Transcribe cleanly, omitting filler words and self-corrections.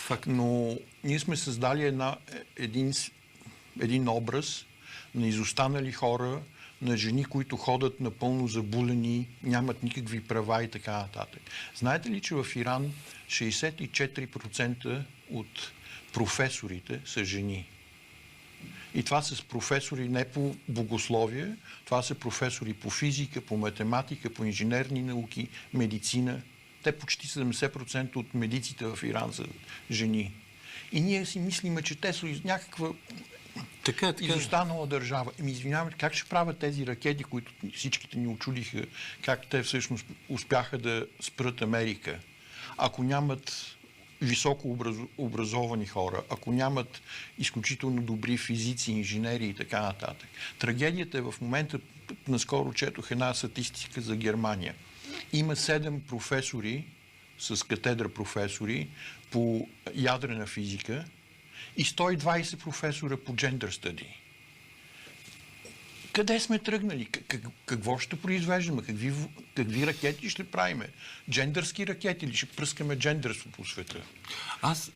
Факт. Но ние сме създали един образ на изостанали хора, на жени, които ходят напълно забулени, нямат никакви права и така нататък. Знаете ли, че в Иран 64% от професорите са жени? И това са професори не по богословие, това са професори по физика, по математика, по инженерни науки, медицина. Те почти 70% от медиците в Иран са жени. И ние си мислиме, че те са някаква изостанала държава. Извинявайте, как ще правят тези ракети, които всичките ни очудиха, как те всъщност успяха да спрат Америка? Ако нямат високо образовани хора, ако нямат изключително добри физици, инженери и така нататък. Трагедията е в момента, наскоро четох една статистика за Германия. Има 7 професори с катедра професори по ядрена физика и 120 професора по джендър стъди. Къде сме тръгнали? Какво ще произвеждаме? Какви ракети ще правиме? Джендърски ракети или ще пръскаме джендърство по света?